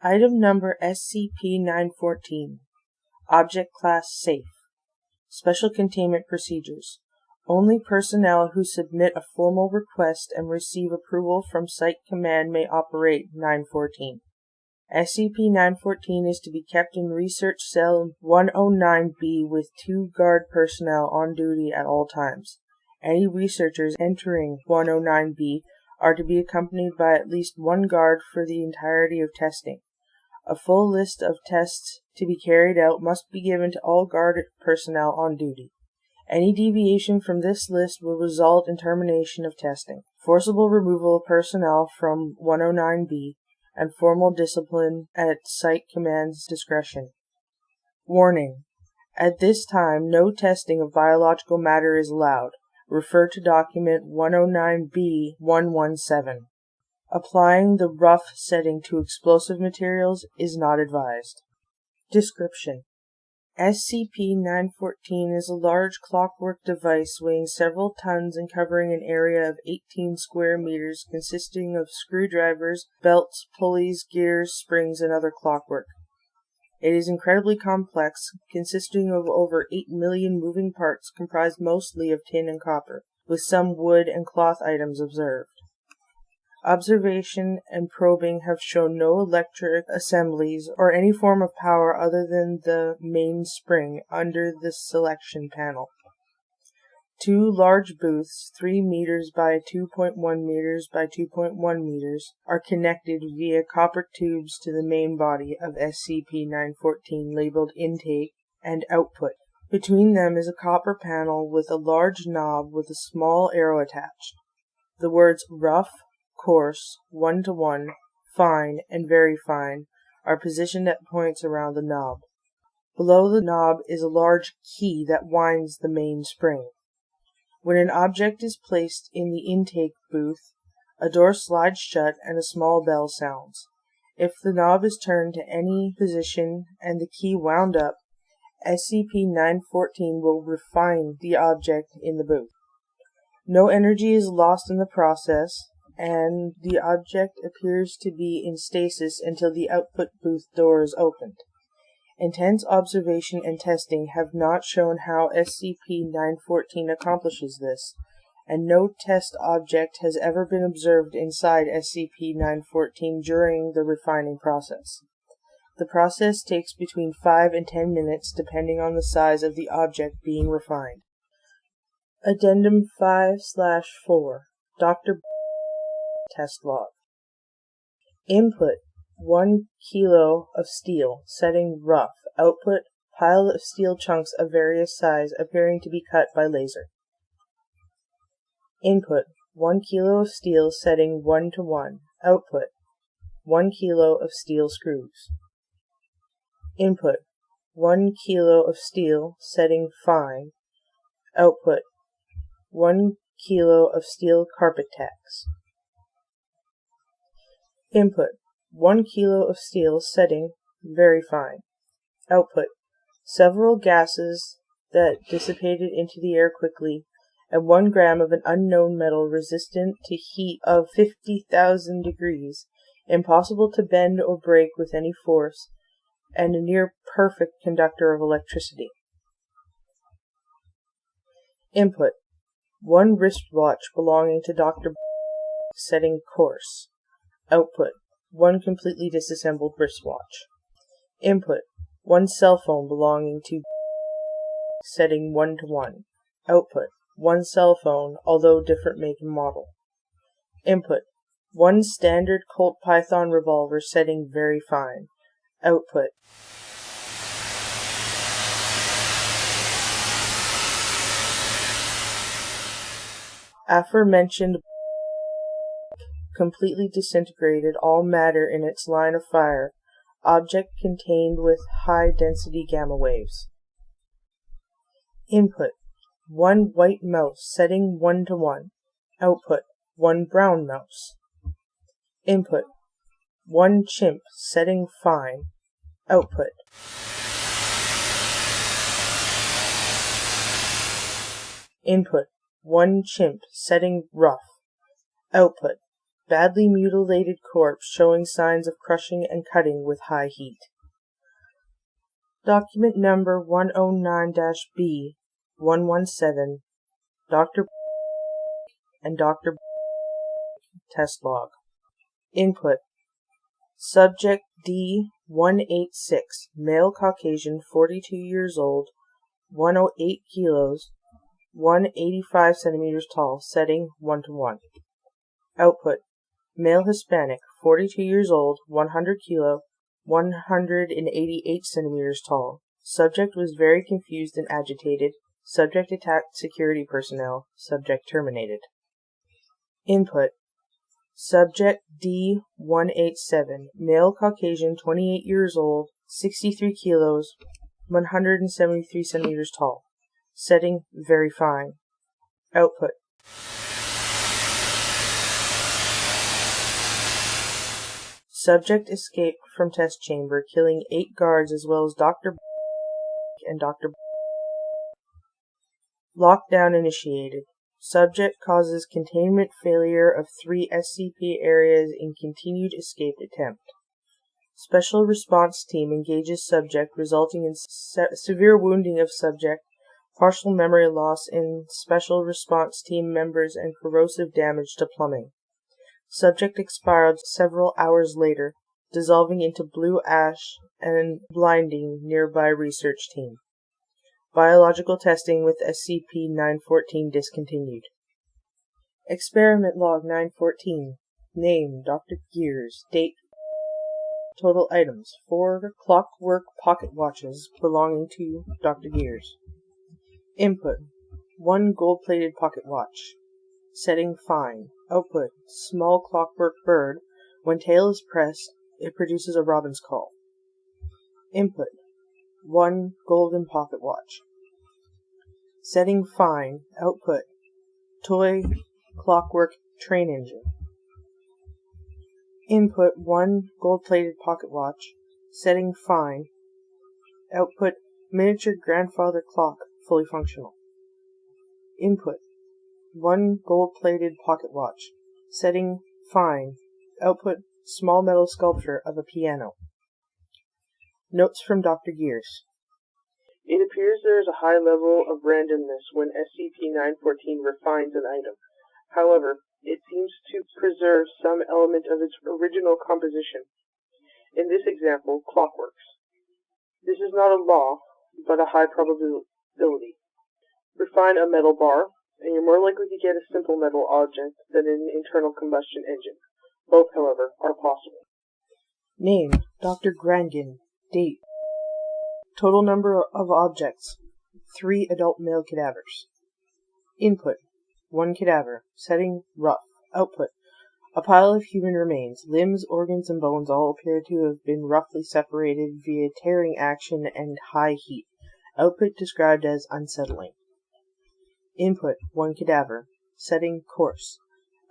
Item number SCP-914. Object Class Safe. Special Containment Procedures. Only personnel who submit a formal request and receive approval from Site Command may operate 914. SCP-914 is to be kept in Research Cell 109B with 2 guard personnel on duty at all times. Any researchers entering 109B are to be accompanied by at least 1 guard for the entirety of testing. A full list of tests to be carried out must be given to all guard personnel on duty. Any deviation from this list will result in termination of testing, forcible removal of personnel from 109B, and formal discipline at Site Command's discretion. Warning: at this time, no testing of biological matter is allowed. Refer to document 109B-117. Applying the rough setting to explosive materials is not advised. Description: SCP-914 is a large clockwork device weighing several tons and covering an area of 18 square meters consisting of screwdrivers, belts, pulleys, gears, springs, and other clockwork. It is incredibly complex, consisting of over 8 million moving parts comprised mostly of tin and copper, with some wood and cloth items observed. Observation and probing have shown no electric assemblies or any form of power other than the main spring under the selection panel. 2 large booths, 3 meters by 2.1 meters by 2.1 meters, are connected via copper tubes to the main body of SCP-914 labeled Intake and Output. Between them is a copper panel with a large knob with a small arrow attached. The words Rough, Coarse, 1-to-1, Fine, and Very Fine are positioned at points around the knob. Below the knob is a large key that winds the main spring. When an object is placed in the intake booth, a door slides shut and a small bell sounds. If the knob is turned to any position and the key wound up, SCP-914 will refine the object in the booth. No energy is lost in the process, and the object appears to be in stasis until the output booth door is opened. Intense observation and testing have not shown how SCP-914 accomplishes this, and no test object has ever been observed inside SCP-914 during the refining process. The process takes between 5 and 10 minutes depending on the size of the object being refined. Addendum 5/4 Dr. Test Log. Input: 1 kilo of steel, setting rough. Output: pile of steel chunks of various size appearing to be cut by laser. Input: 1 kilo of steel, setting 1-to-1. Output: 1 kilo of steel screws. Input: 1 kilo of steel, setting fine. Output: 1 kilo of steel carpet tacks. Input: 1 kilo of steel, setting very fine. Output: several gases that dissipated into the air quickly, and 1 gram of an unknown metal resistant to heat of 50,000 degrees, impossible to bend or break with any force, and a near perfect conductor of electricity. Input: 1 wristwatch belonging to Dr. setting coarse. Output: 1 completely disassembled wristwatch. Input: 1 cell phone belonging to setting 1-to-1. Output: 1 cell phone, although different make and model. Input: 1 standard Colt Python revolver, setting very fine. Output: aforementioned completely disintegrated all matter in its line of fire. Object contained with high density gamma waves. Input: 1 white mouse, setting 1-to-1. Output: 1 brown mouse. Input: 1 chimp, setting fine. Output: Input: 1 chimp, setting rough. Output: Badly mutilated corpse showing signs of crushing and cutting with high heat. Document number 109-B117, Dr. and Dr. Test log. Input: Subject D186, male Caucasian, 42 years old, 108 kilos, 185 centimeters tall, setting 1:1. Output: Male Hispanic, 42 years old, 100 kilo, 188 centimeters tall. Subject was very confused and agitated. Subject attacked security personnel. Subject terminated. Input: Subject D187, male Caucasian, 28 years old, 63 kilos, 173 centimeters tall. Setting very fine. Output: Subject escaped from test chamber, killing 8 guards as well as Dr. and Dr. Lockdown initiated. Subject causes containment failure of 3 SCP areas in continued escape attempt. Special response team engages subject, resulting in severe wounding of subject, partial memory loss in special response team members, and corrosive damage to plumbing. Subject expired several hours later, dissolving into blue ash and blinding nearby research team. Biological testing with SCP-914 discontinued. Experiment Log 914. Name: Dr. Gears. Date: Total items: 4 clockwork pocket watches belonging to Dr. Gears. Input: 1 gold-plated pocket watch. Setting fine. Output: small clockwork bird. When tail is pressed, it produces a robin's call. Input: 1 golden pocket watch. Setting fine. Output: toy clockwork train engine. Input: 1 gold-plated pocket watch. Setting fine. Output: miniature grandfather clock, fully functional. Input: 1 gold-plated pocket watch. Setting fine. Output: small metal sculpture of a piano. Notes from Dr. Gears. It appears there is a high level of randomness when SCP-914 refines an item. However, it seems to preserve some element of its original composition. In this example, clockworks. This is not a law, but a high probability. Refine a metal bar, and you're more likely to get a simple metal object than an internal combustion engine. Both, however, are possible. Name: Dr. Grangan. Date: Total number of objects: 3 adult male cadavers. Input: 1 cadaver. Setting rough. Output: a pile of human remains. Limbs, organs, and bones all appear to have been roughly separated via tearing action and high heat. Output described as unsettling. Input: 1 cadaver. Setting coarse.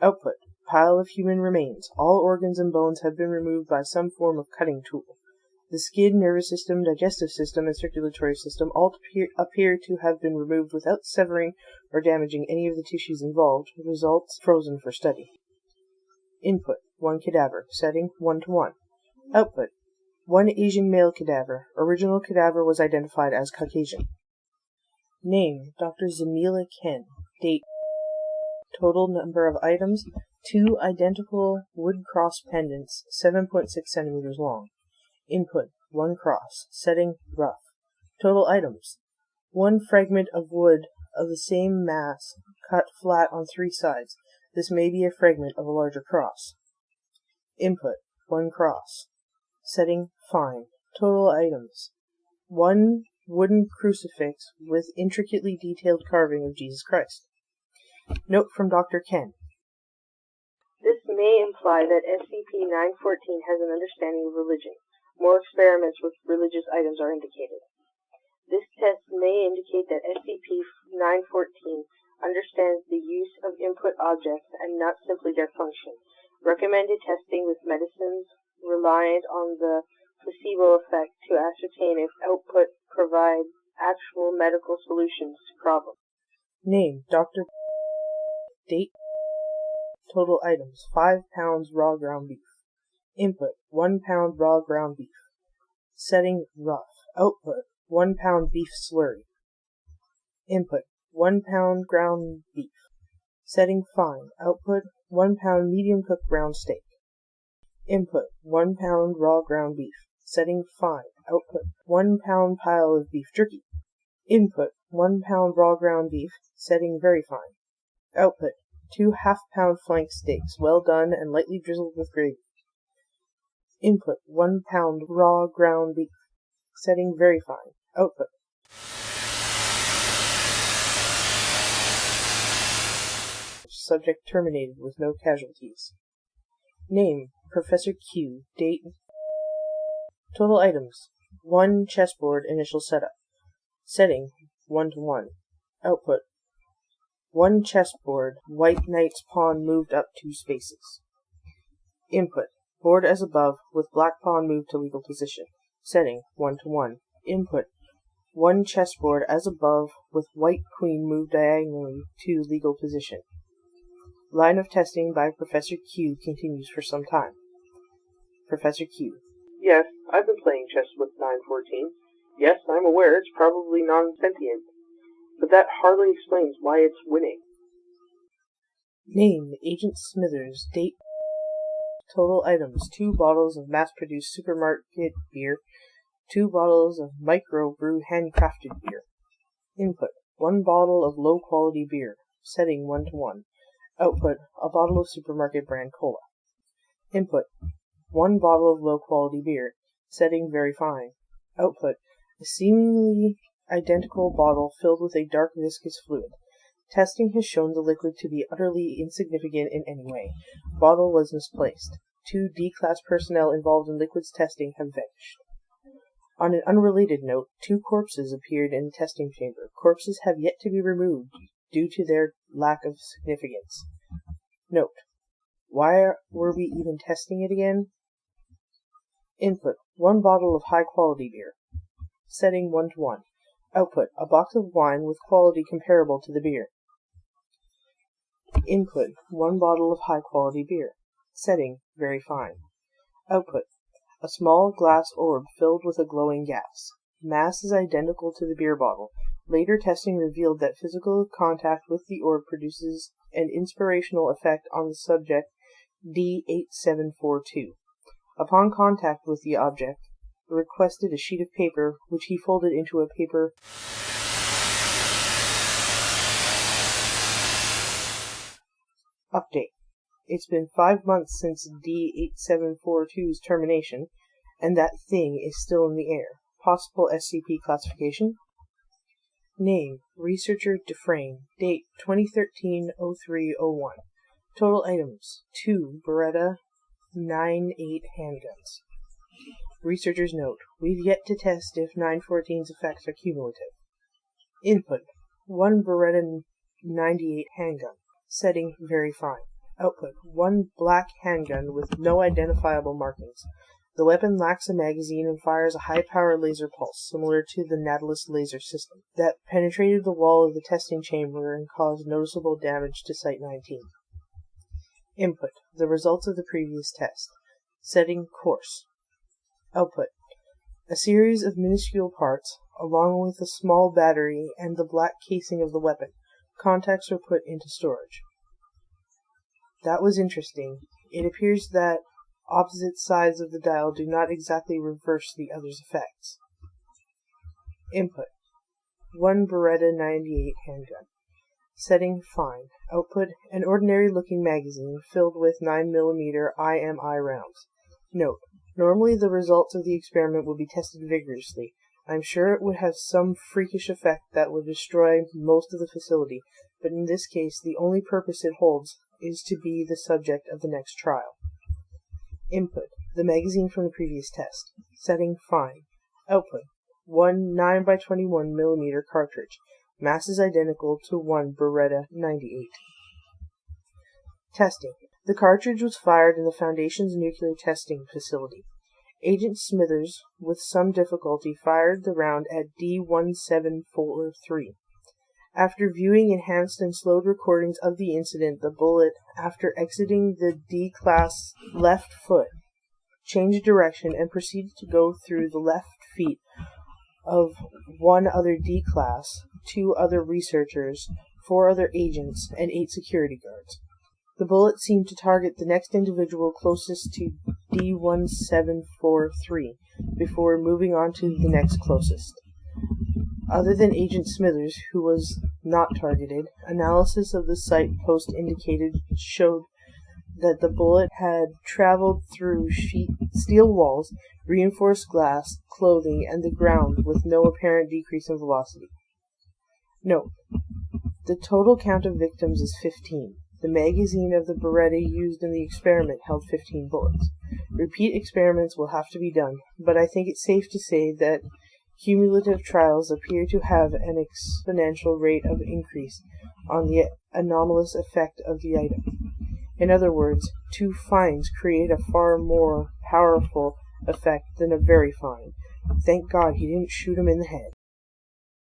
Output: pile of human remains. All organs and bones have been removed by some form of cutting tool. The skin, nervous system, digestive system, and circulatory system all appear to have been removed without severing or damaging any of the tissues involved. Results frozen for study. Input: 1 cadaver. Setting 1:1. Output: 1 Asian male cadaver. Original cadaver was identified as Caucasian. Name: Dr. Zamila Ken. Date: Total number of items: 2 identical wood cross pendants, 7.6 centimeters long. Input: 1 cross. Setting rough. Total items: 1 fragment of wood of the same mass, cut flat on 3 sides. This may be a fragment of a larger cross. Input: 1 cross. Setting fine. Total items: 1 wooden crucifix with intricately detailed carving of Jesus Christ. Note from Dr. Ken. This may imply that SCP-914 has an understanding of religion. More experiments with religious items are indicated. This test may indicate that SCP-914 understands the use of input objects and not simply their function. Recommended testing with medicines reliant on the placebo effect to ascertain if output provides actual medical solutions to problems. Name: Dr. Date: Total items 5 pounds raw ground beef. Input 1 pound raw ground beef. Setting rough. Output 1 pound beef slurry. Input 1 pound ground beef. Setting fine. Output 1 pound medium cooked round steak. Input 1 pound raw ground beef. Setting fine. Output 1 pound pile of beef jerky. Input 1 pound raw ground beef. Setting very fine. Output 2 half-pound flank steaks, well done and lightly drizzled with gravy. Input 1 pound raw ground beef. Setting very fine. Output subject terminated with no casualties. Name Professor Q. Date Total items 1 chessboard initial setup. Setting 1:1. Output 1 chessboard, white knight's pawn moved up 2 spaces. Input board as above with black pawn moved to legal position. Setting 1:1. Input 1 chessboard as above with white queen moved diagonally to legal position. Line of testing by Professor Q continues for some time. Professor Q. Yes, I've been playing chess with 914. Yes, I'm aware it's probably non-sentient, but that hardly explains why it's winning. Name Agent Smithers. Date Total items 2 bottles of mass-produced supermarket beer, 2 bottles of micro-brew handcrafted beer. Input 1 bottle of low-quality beer. Setting 1:1. Output a bottle of supermarket brand cola. Input 1 bottle of low-quality beer. Setting very fine. Output a seemingly identical bottle filled with a dark viscous fluid. Testing has shown the liquid to be utterly insignificant in any way. Bottle was misplaced. 2 D-class personnel involved in liquids testing have vanished. On an unrelated note, 2 corpses appeared in the testing chamber. Corpses have yet to be removed due to their lack of significance. Note: why were we even testing it again? Input 1 bottle of high-quality beer. Setting 1:1. Output a box of wine with quality comparable to the beer. Input 1 bottle of high-quality beer. Setting very fine. Output a small glass orb filled with a glowing gas. Mass is identical to the beer bottle. Later testing revealed that physical contact with the orb produces an inspirational effect on the subject D8742. Upon contact with the object, requested a sheet of paper, which he folded into a paper update. It's been 5 months since D8742's termination, and that thing is still in the air. Possible SCP classification? Name Researcher Dufresne. Date 2013-03-01. Total items 2 Beretta 9.8 handguns. Researcher's note: we've yet to test if 914's effects are cumulative. Input 1 Beretta 98 handgun. Setting very fine. Output 1 black handgun with no identifiable markings. The weapon lacks a magazine and fires a high-power laser pulse, similar to the Nautilus laser system, that penetrated the wall of the testing chamber and caused noticeable damage to Site-19. Input the results of the previous test. Setting course. Output a series of minuscule parts, along with a small battery and the black casing of the weapon. Contacts were put into storage. That was interesting. It appears that opposite sides of the dial do not exactly reverse the other's effects. Input 1 Beretta 98 handgun. Setting fine. Output an ordinary-looking magazine filled with 9mm IMI rounds. Note: normally the results of the experiment would be tested vigorously. I'm sure it would have some freakish effect that would destroy most of the facility, but in this case the only purpose it holds is to be the subject of the next trial. Input the magazine from the previous test. Setting fine. Output 1 9x21mm cartridge. Mass is identical to 1 Beretta 98. Testing. The cartridge was fired in the Foundation's nuclear testing facility. Agent Smithers, with some difficulty, fired the round at D1743. After viewing enhanced and slowed recordings of the incident, the bullet, after exiting the D-class left foot, changed direction and proceeded to go through the left feet of one other D-class, 2 other researchers, 4 other agents, and 8 security guards. The bullet seemed to target the next individual closest to D1743 before moving on to the next closest. Other than Agent Smithers, who was not targeted, analysis of the site post showed that the bullet had traveled through steel walls, reinforced glass, clothing, and the ground with no apparent decrease in velocity. Note: the total count of victims is 15. The magazine of the Beretta used in the experiment held 15 bullets. Repeat experiments will have to be done, but I think it safe to say that cumulative trials appear to have an exponential rate of increase on the anomalous effect of the item. In other words, 2 fines create a far more powerful effect than a very fine. Thank God he didn't shoot him in the head.